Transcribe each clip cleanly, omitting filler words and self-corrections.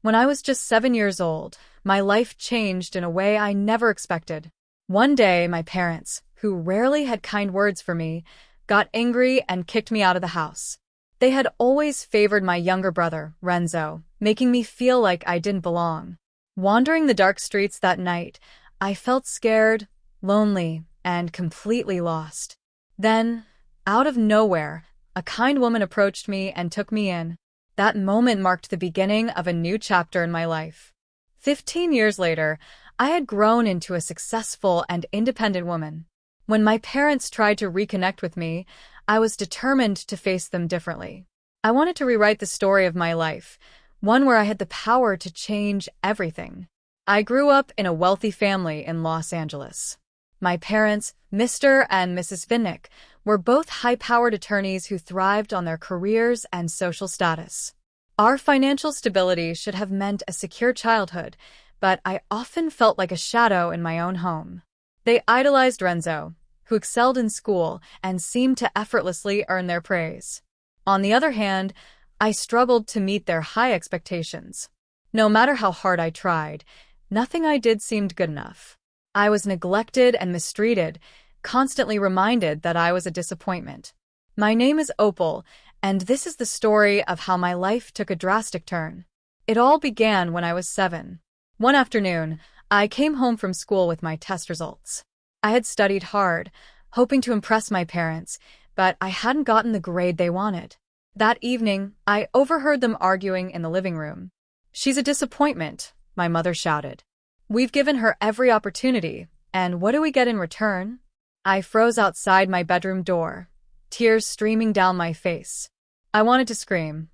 When I was just 7 years old, my life changed in a way I never expected. One day, my parents, who rarely had kind words for me, got angry and kicked me out of the house. They had always favored my younger brother, Renzo, making me feel like I didn't belong. Wandering the dark streets that night, I felt scared, lonely, and completely lost. Then, out of nowhere, a kind woman approached me and took me in. That moment marked the beginning of a new chapter in my life. 15 years later, I had grown into a successful and independent woman. When my parents tried to reconnect with me, I was determined to face them differently. I wanted to rewrite the story of my life, one where I had the power to change everything. I grew up in a wealthy family in Los Angeles. My parents, Mr. and Mrs. Finnick, were both high-powered attorneys who thrived on their careers and social status. Our financial stability should have meant a secure childhood, but I often felt like a shadow in my own home. They idolized Renzo, who excelled in school and seemed to effortlessly earn their praise. On the other hand, I struggled to meet their high expectations. No matter how hard I tried, nothing I did seemed good enough. I was neglected and mistreated, constantly reminded that I was a disappointment. My name is Opal, and this is the story of how my life took a drastic turn. It all began when I was 7. One afternoon, I came home from school with my test results. I had studied hard, hoping to impress my parents, but I hadn't gotten the grade they wanted. That evening, I overheard them arguing in the living room. "She's a disappointment," my mother shouted. "We've given her every opportunity, and what do we get in return?" I froze outside my bedroom door, tears streaming down my face. I wanted to scream,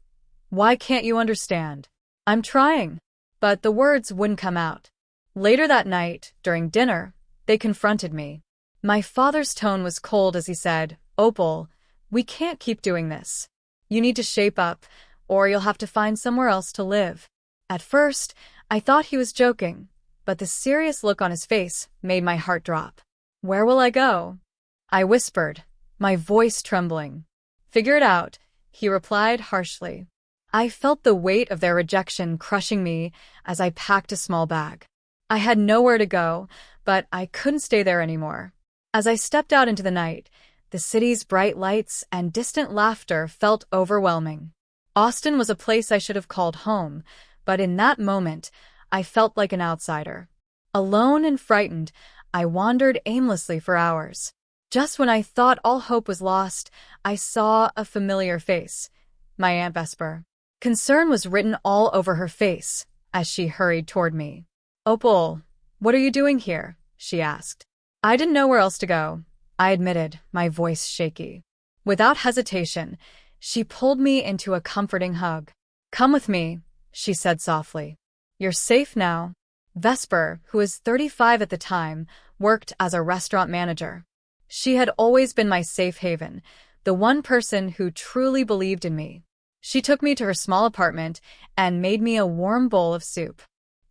"Why can't you understand? I'm trying." But the words wouldn't come out. Later that night, during dinner, they confronted me. My father's tone was cold as he said, "Opal, we can't keep doing this. You need to shape up, or you'll have to find somewhere else to live." At first, I thought he was joking, but the serious look on his face made my heart drop. "Where will I go?" I whispered, my voice trembling. "Figure it out," he replied harshly. I felt the weight of their rejection crushing me as I packed a small bag. I had nowhere to go, but I couldn't stay there anymore. As I stepped out into the night, the city's bright lights and distant laughter felt overwhelming. Austin was a place I should have called home, but in that moment, I felt like an outsider. Alone and frightened, I wandered aimlessly for hours. Just when I thought all hope was lost, I saw a familiar face, my Aunt Vesper. Concern was written all over her face as she hurried toward me. "Opal, what are you doing here?" she asked. I didn't know where else to go, I admitted, my voice shaky. Without hesitation, she pulled me into a comforting hug. "Come with me," she said softly. "You're safe now." Vesper, who was 35 at the time, worked as a restaurant manager. She had always been my safe haven, the one person who truly believed in me. She took me to her small apartment and made me a warm bowl of soup.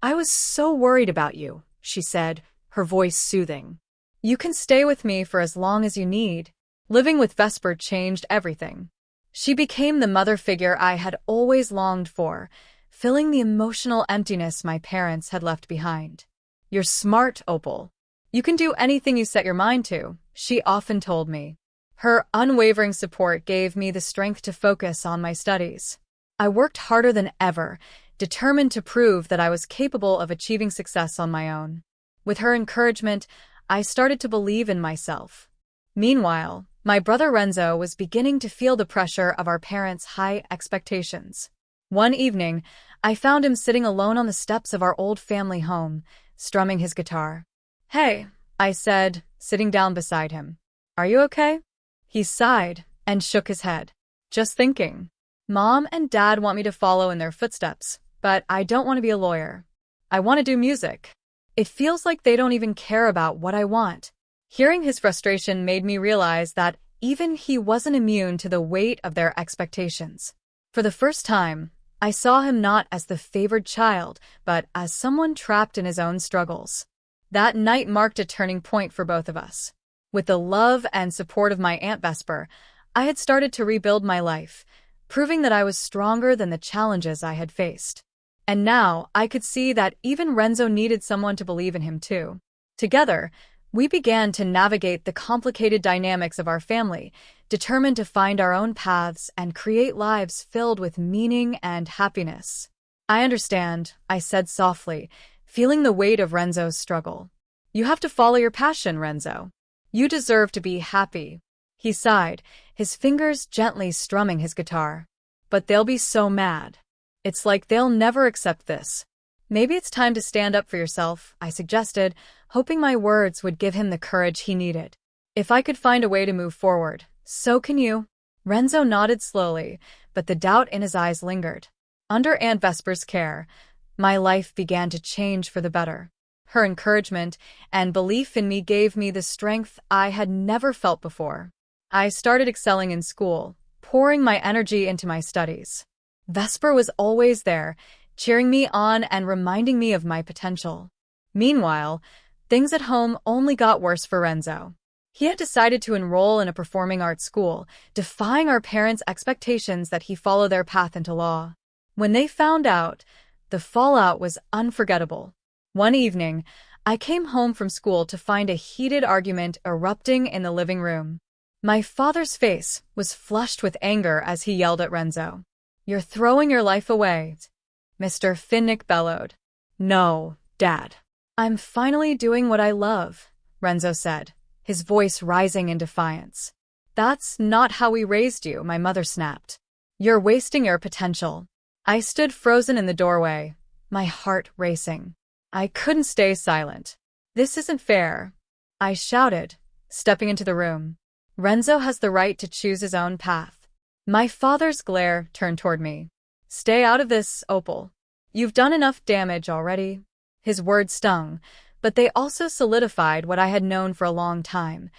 "I was so worried about you," she said, her voice soothing. "You can stay with me for as long as you need." Living with Vesper changed everything. She became the mother figure I had always longed for, filling the emotional emptiness my parents had left behind. "You're smart, Opal. You can do anything you set your mind to," she often told me. Her unwavering support gave me the strength to focus on my studies. I worked harder than ever, determined to prove that I was capable of achieving success on my own. With her encouragement, I started to believe in myself. Meanwhile, my brother Renzo was beginning to feel the pressure of our parents' high expectations. One evening, I found him sitting alone on the steps of our old family home, strumming his guitar. "Hey," I said, sitting down beside him. "Are you okay?" He sighed and shook his head. "Just thinking. Mom and Dad want me to follow in their footsteps, but I don't want to be a lawyer. I want to do music. It feels like they don't even care about what I want." Hearing his frustration made me realize that even he wasn't immune to the weight of their expectations. For the first time, I saw him not as the favored child, but as someone trapped in his own struggles. That night marked a turning point for both of us. With the love and support of my Aunt Vesper, I had started to rebuild my life, proving that I was stronger than the challenges I had faced. And now I could see that even Renzo needed someone to believe in him too. Together, we began to navigate the complicated dynamics of our family, determined to find our own paths and create lives filled with meaning and happiness. I understand, I said softly, feeling the weight of Renzo's struggle. You have to follow your passion, Renzo. You deserve to be happy. He sighed, his fingers gently strumming his guitar. But they'll be so mad. It's like they'll never accept this. Maybe it's time to stand up for yourself, I suggested, hoping my words would give him the courage he needed. If I could find a way to move forward, so can you. Renzo nodded slowly, but the doubt in his eyes lingered. Under Aunt Vesper's care, my life began to change for the better. Her encouragement and belief in me gave me the strength I had never felt before. I started excelling in school, pouring my energy into my studies. Vesper was always there, cheering me on and reminding me of my potential. Meanwhile, things at home only got worse for Renzo. He had decided to enroll in a performing arts school, defying our parents' expectations that he follow their path into law. When they found out, the fallout was unforgettable. One evening, I came home from school to find a heated argument erupting in the living room. My father's face was flushed with anger as he yelled at Renzo. "You're throwing your life away," Mr. Finnick bellowed. "No, Dad. I'm finally doing what I love," Renzo said, his voice rising in defiance. "That's not how we raised you," my mother snapped. "You're wasting your potential." I stood frozen in the doorway, my heart racing. I couldn't stay silent. "This isn't fair," I shouted, stepping into the room. "Renzo has the right to choose his own path." My father's glare turned toward me. "Stay out of this, Opal. You've done enough damage already." His words stung, but they also solidified what I had known for a long time.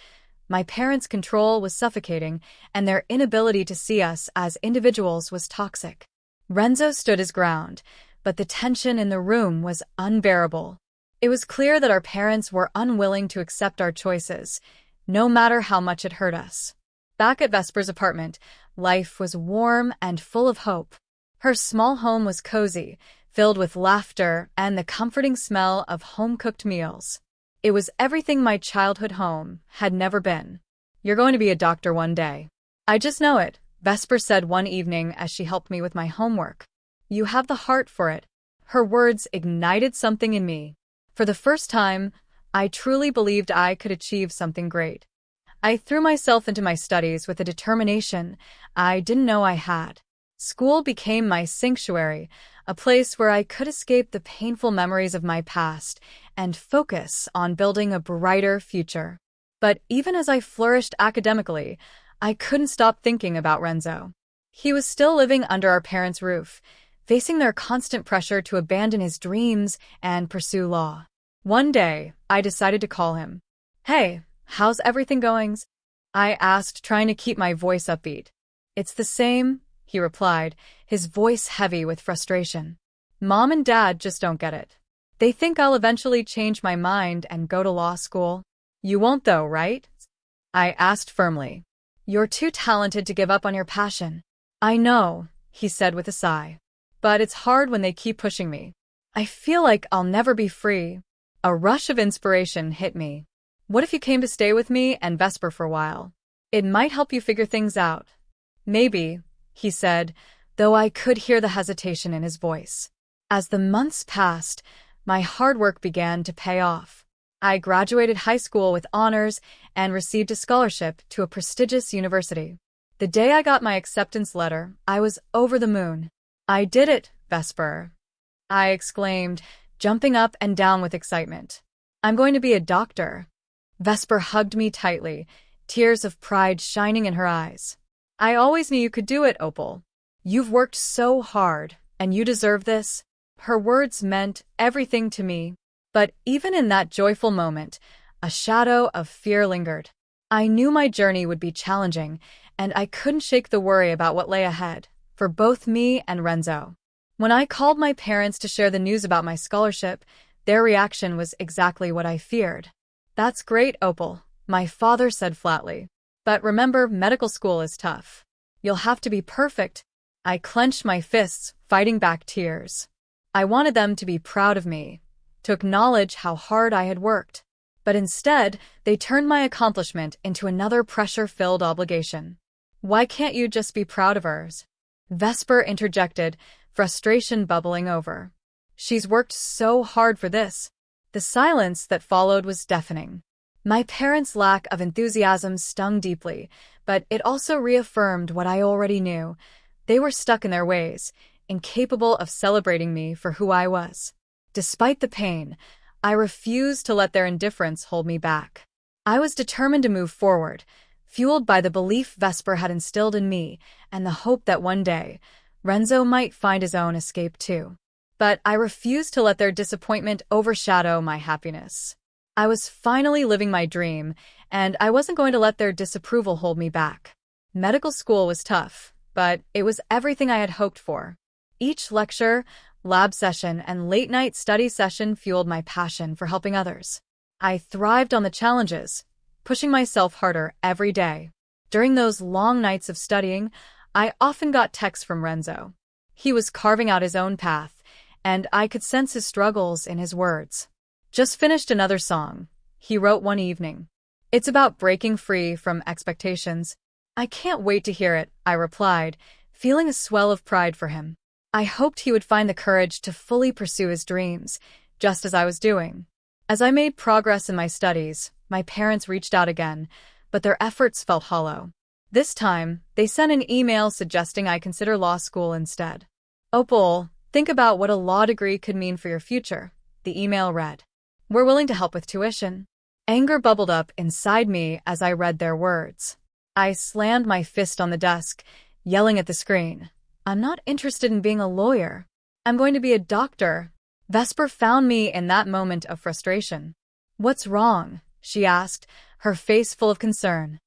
My parents' control was suffocating, and their inability to see us as individuals was toxic. Renzo stood his ground, but the tension in the room was unbearable. It was clear that our parents were unwilling to accept our choices, no matter how much it hurt us. Back at Vesper's apartment, life was warm and full of hope. Her small home was cozy, filled with laughter and the comforting smell of home-cooked meals. It was everything my childhood home had never been. "You're going to be a doctor one day. I just know it," Vesper said one evening as she helped me with my homework. "You have the heart for it." Her words ignited something in me. For the first time, I truly believed I could achieve something great. I threw myself into my studies with a determination I didn't know I had. School became my sanctuary, a place where I could escape the painful memories of my past and focus on building a brighter future. But even as I flourished academically, I couldn't stop thinking about Renzo. He was still living under our parents' roof, facing their constant pressure to abandon his dreams and pursue law. One day, I decided to call him. "Hey, how's everything going?" I asked, trying to keep my voice upbeat. "It's the same," he replied, his voice heavy with frustration. "Mom and Dad just don't get it. They think I'll eventually change my mind and go to law school. You won't though, right?" I asked firmly. "You're too talented to give up on your passion." "I know," he said with a sigh. "But it's hard when they keep pushing me. I feel like I'll never be free." A rush of inspiration hit me. "What if you came to stay with me and Vesper for a while? It might help you figure things out." "Maybe," he said, though I could hear the hesitation in his voice. As the months passed, my hard work began to pay off. I graduated high school with honors and received a scholarship to a prestigious university. The day I got my acceptance letter, I was over the moon. "I did it, Vesper," I exclaimed, jumping up and down with excitement. "I'm going to be a doctor." Vesper hugged me tightly, tears of pride shining in her eyes. "I always knew you could do it, Opal. You've worked so hard, and you deserve this." Her words meant everything to me. But even in that joyful moment, a shadow of fear lingered. I knew my journey would be challenging, and I couldn't shake the worry about what lay ahead, for both me and Renzo. When I called my parents to share the news about my scholarship, their reaction was exactly what I feared. "That's great, Opal," my father said flatly. "But remember, medical school is tough. You'll have to be perfect." I clenched my fists, fighting back tears. I wanted them to be proud of me, to acknowledge how hard I had worked. But instead, they turned my accomplishment into another pressure-filled obligation. Why can't you just be proud of hers? Vesper interjected, frustration bubbling over. She's worked so hard for this. The silence that followed was deafening. My parents' lack of enthusiasm stung deeply, but it also reaffirmed what I already knew. They were stuck in their ways, incapable of celebrating me for who I was. Despite the pain, I refused to let their indifference hold me back. I was determined to move forward, fueled by the belief Vesper had instilled in me and the hope that one day, Renzo might find his own escape too. But I refused to let their disappointment overshadow my happiness. I was finally living my dream, and I wasn't going to let their disapproval hold me back. Medical school was tough, but it was everything I had hoped for. Each lecture, lab session, and late-night study session fueled my passion for helping others. I thrived on the challenges, pushing myself harder every day. During those long nights of studying, I often got texts from Renzo. He was carving out his own path, and I could sense his struggles in his words. Just finished another song, he wrote one evening. It's about breaking free from expectations. I can't wait to hear it, I replied, feeling a swell of pride for him. I hoped he would find the courage to fully pursue his dreams, just as I was doing. As I made progress in my studies, my parents reached out again, but their efforts felt hollow. This time, they sent an email suggesting I consider law school instead. Opal, think about what a law degree could mean for your future, the email read. We're willing to help with tuition. Anger bubbled up inside me as I read their words. I slammed my fist on the desk, yelling at the screen. I'm not interested in being a lawyer. I'm going to be a doctor. Vesper found me in that moment of frustration. What's wrong? She asked, her face full of concern.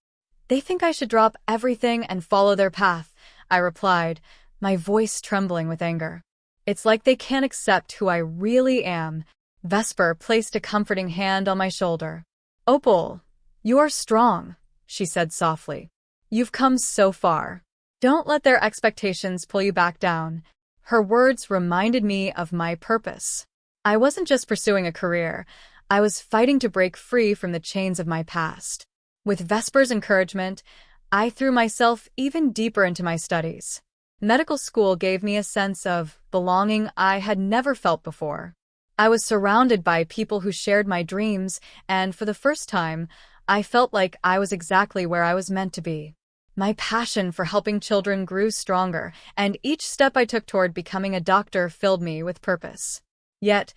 They think I should drop everything and follow their path, I replied, my voice trembling with anger. It's like they can't accept who I really am. Vesper placed a comforting hand on my shoulder. Opal, you are strong, she said softly. You've come so far. Don't let their expectations pull you back down. Her words reminded me of my purpose. I wasn't just pursuing a career. I was fighting to break free from the chains of my past. With Vesper's encouragement, I threw myself even deeper into my studies. Medical school gave me a sense of belonging I had never felt before. I was surrounded by people who shared my dreams, and for the first time, I felt like I was exactly where I was meant to be. My passion for helping children grew stronger, and each step I took toward becoming a doctor filled me with purpose. Yet,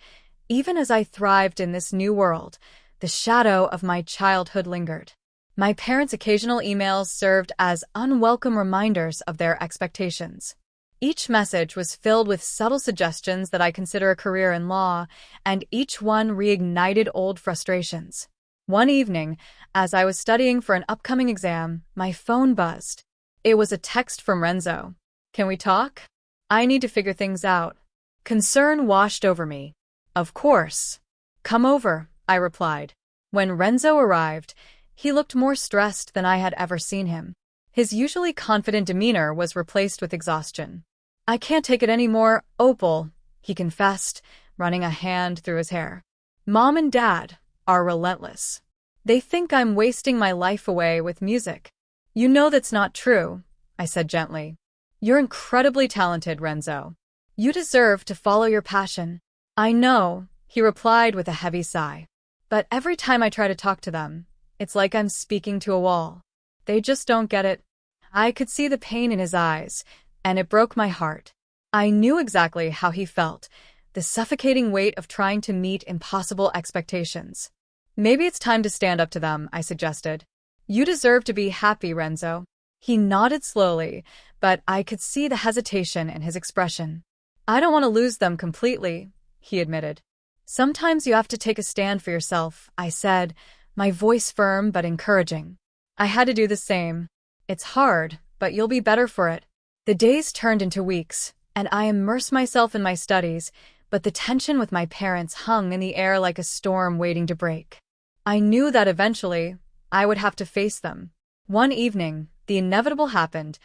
even as I thrived in this new world, the shadow of my childhood lingered. My parents' occasional emails served as unwelcome reminders of their expectations. Each message was filled with subtle suggestions that I consider a career in law, and each one reignited old frustrations. One evening, as I was studying for an upcoming exam, my phone buzzed. It was a text from Renzo. Can we talk? I need to figure things out. Concern washed over me. Of course. Come over, I replied. When Renzo arrived, he looked more stressed than I had ever seen him. His usually confident demeanor was replaced with exhaustion. I can't take it anymore, Opal, he confessed, running a hand through his hair. Mom and Dad are relentless. They think I'm wasting my life away with music. You know that's not true, I said gently. You're incredibly talented, Renzo. You deserve to follow your passion. I know, he replied with a heavy sigh. But every time I try to talk to them, it's like I'm speaking to a wall. They just don't get it. I could see the pain in his eyes, and it broke my heart. I knew exactly how he felt, the suffocating weight of trying to meet impossible expectations. Maybe it's time to stand up to them, I suggested. You deserve to be happy, Renzo. He nodded slowly, but I could see the hesitation in his expression. I don't want to lose them completely, he admitted. Sometimes you have to take a stand for yourself, I said, my voice firm but encouraging. I had to do the same. It's hard, but you'll be better for it. The days turned into weeks, and I immersed myself in my studies, but the tension with my parents hung in the air like a storm waiting to break. I knew that eventually, I would have to face them. One evening, the inevitable happened.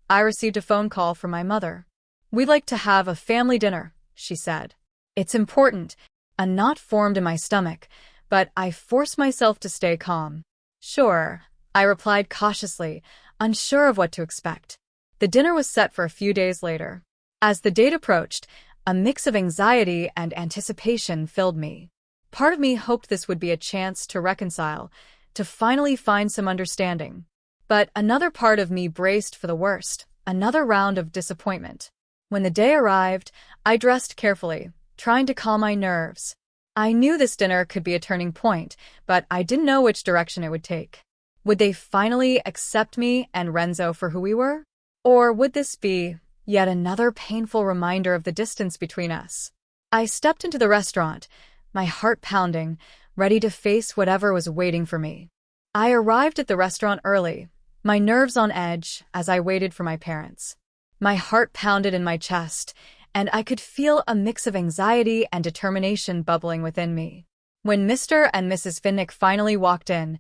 I received a phone call from my mother. We'd like to have a family dinner, she said. It's important. A knot formed in my stomach, but I forced myself to stay calm. Sure, I replied cautiously, unsure of what to expect. The dinner was set for a few days later. As the date approached, a mix of anxiety and anticipation filled me. Part of me hoped this would be a chance to reconcile, to finally find some understanding. But another part of me braced for the worst, another round of disappointment. When the day arrived, I dressed carefully, trying to calm my nerves. I knew this dinner could be a turning point, but I didn't know which direction it would take. Would they finally accept me and Renzo for who we were? Or would this be yet another painful reminder of the distance between us? I stepped into the restaurant, my heart pounding, ready to face whatever was waiting for me. I arrived at the restaurant early, my nerves on edge as I waited for my parents. My heart pounded in my chest, and I could feel a mix of anxiety and determination bubbling within me. When Mr. and Mrs. Finnick finally walked in,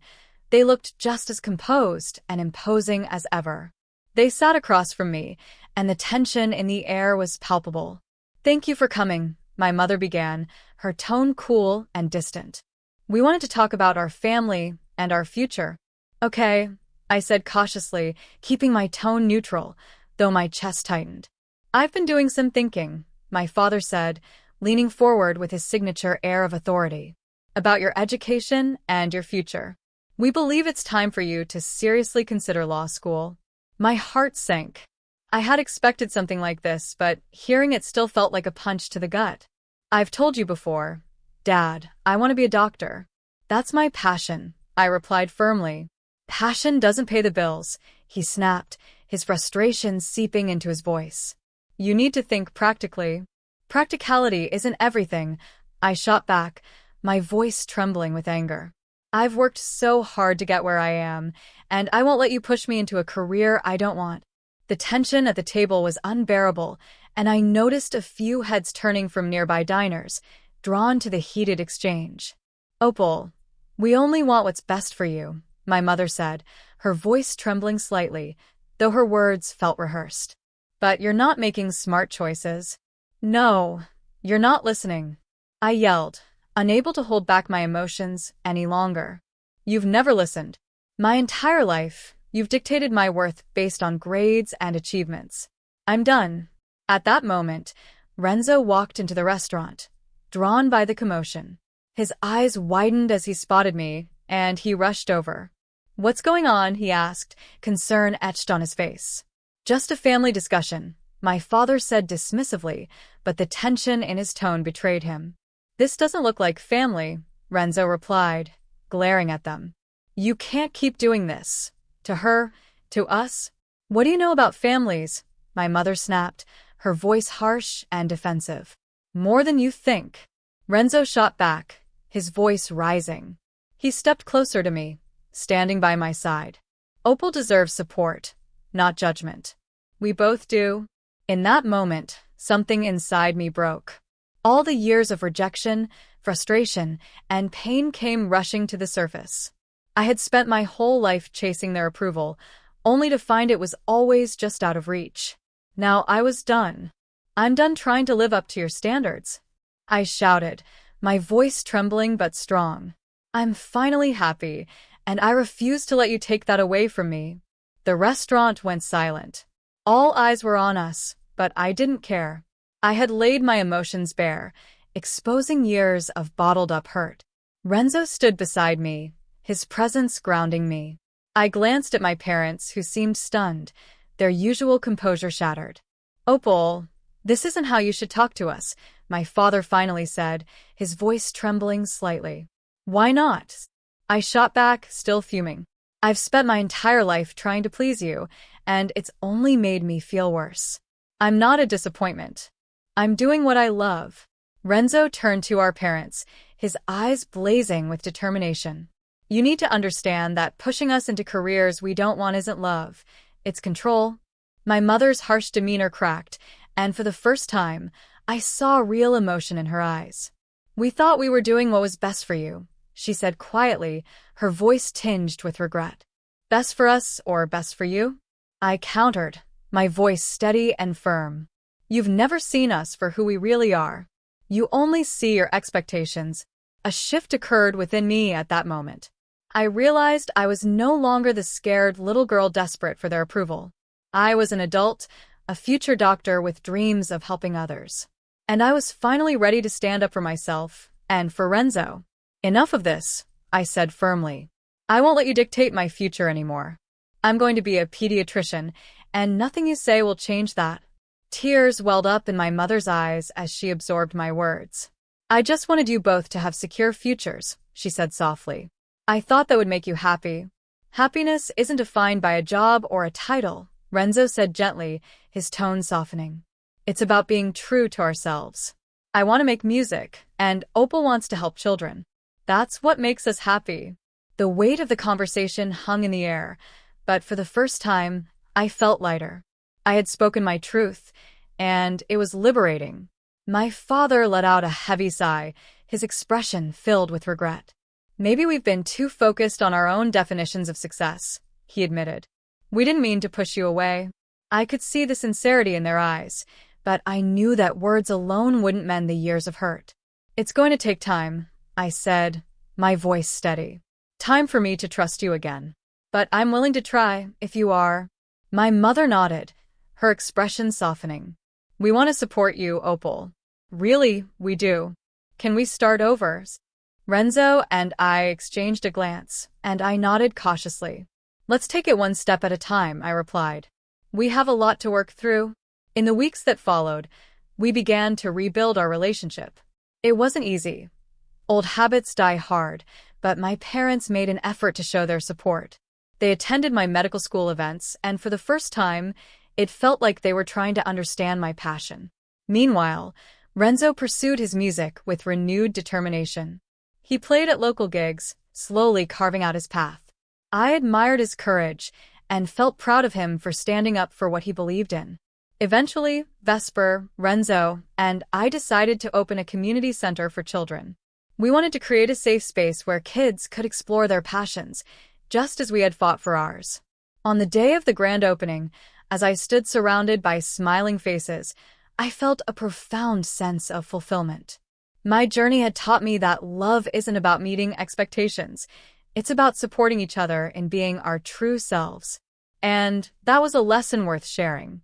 they looked just as composed and imposing as ever. They sat across from me, and the tension in the air was palpable. "Thank you for coming," my mother began, her tone cool and distant. "We wanted to talk about our family and our future." "Okay," I said cautiously, keeping my tone neutral, though my chest tightened. "I've been doing some thinking," my father said, leaning forward with his signature air of authority. "About your education and your future. We believe it's time for you to seriously consider law school." My heart sank. I had expected something like this, but hearing it still felt like a punch to the gut. "I've told you before, Dad, I want to be a doctor. That's my passion," I replied firmly. "Passion doesn't pay the bills," he snapped, his frustration seeping into his voice. "You need to think practically." "Practicality isn't everything," I shot back, my voice trembling with anger. "I've worked so hard to get where I am, and I won't let you push me into a career I don't want." The tension at the table was unbearable, and I noticed a few heads turning from nearby diners, drawn to the heated exchange. "Opal, we only want what's best for you," my mother said, her voice trembling slightly, though her words felt rehearsed. "But you're not making smart choices." "No, you're not listening," I yelled, unable to hold back my emotions any longer. "You've never listened. My entire life, you've dictated my worth based on grades and achievements. I'm done." At that moment, Renzo walked into the restaurant, drawn by the commotion. His eyes widened as he spotted me, and he rushed over. "What's going on?" he asked, concern etched on his face. "Just a family discussion," my father said dismissively, but the tension in his tone betrayed him. "This doesn't look like family," Renzo replied, glaring at them. "You can't keep doing this. To her, to us. What do you know about families?" my mother snapped, her voice harsh and defensive. "More than you think." Renzo shot back, his voice rising. He stepped closer to me, standing by my side. "Opal deserves support, not judgment. We both do." In that moment, something inside me broke. All the years of rejection, frustration, and pain came rushing to the surface. I had spent my whole life chasing their approval, only to find it was always just out of reach. Now I was done. "I'm done trying to live up to your standards," I shouted, my voice trembling but strong. "I'm finally happy, and I refuse to let you take that away from me." The restaurant went silent. All eyes were on us, but I didn't care. I had laid my emotions bare, exposing years of bottled-up hurt. Renzo stood beside me, his presence grounding me. I glanced at my parents, who seemed stunned, their usual composure shattered. "Opal, this isn't how you should talk to us," my father finally said, his voice trembling slightly. "Why not?" I shot back, still fuming. "I've spent my entire life trying to please you, and it's only made me feel worse. I'm not a disappointment. I'm doing what I love." Renzo turned to our parents, his eyes blazing with determination. "You need to understand that pushing us into careers we don't want isn't love. It's control." My mother's harsh demeanor cracked, and for the first time, I saw real emotion in her eyes. "We thought we were doing what was best for you," she said quietly, her voice tinged with regret. "Best for us or best for you?" I countered, my voice steady and firm. You've never seen us for who we really are. You only see your expectations. A shift occurred within me at that moment. I realized I was no longer the scared little girl desperate for their approval. I was an adult, a future doctor with dreams of helping others. And I was finally ready to stand up for myself and for Renzo. Enough of this, I said firmly. I won't let you dictate my future anymore. I'm going to be a pediatrician, and nothing you say will change that. Tears welled up in my mother's eyes as she absorbed my words. I just wanted you both to have secure futures, she said softly. I thought that would make you happy. Happiness isn't defined by a job or a title, Renzo said gently, his tone softening. It's about being true to ourselves. I want to make music, and Opal wants to help children. That's what makes us happy. The weight of the conversation hung in the air, but for the first time, I felt lighter. I had spoken my truth, and it was liberating. My father let out a heavy sigh, his expression filled with regret. Maybe we've been too focused on our own definitions of success, he admitted. We didn't mean to push you away. I could see the sincerity in their eyes, but I knew that words alone wouldn't mend the years of hurt. It's going to take time, I said, my voice steady. Time for me to trust you again. But I'm willing to try, if you are. My mother nodded, her expression softening. We want to support you, Opal. Really, we do. Can we start over? Renzo and I exchanged a glance, and I nodded cautiously. Let's take it one step at a time, I replied. We have a lot to work through. In the weeks that followed, we began to rebuild our relationship. It wasn't easy. Old habits die hard, but my parents made an effort to show their support. They attended my medical school events, and for the first time, it felt like they were trying to understand my passion. Meanwhile, Renzo pursued his music with renewed determination. He played at local gigs, slowly carving out his path. I admired his courage and felt proud of him for standing up for what he believed in. Eventually, Vesper, Renzo, and I decided to open a community center for children. We wanted to create a safe space where kids could explore their passions, just as we had fought for ours. On the day of the grand opening, as I stood surrounded by smiling faces, I felt a profound sense of fulfillment. My journey had taught me that love isn't about meeting expectations. It's about supporting each other in being our true selves. And that was a lesson worth sharing.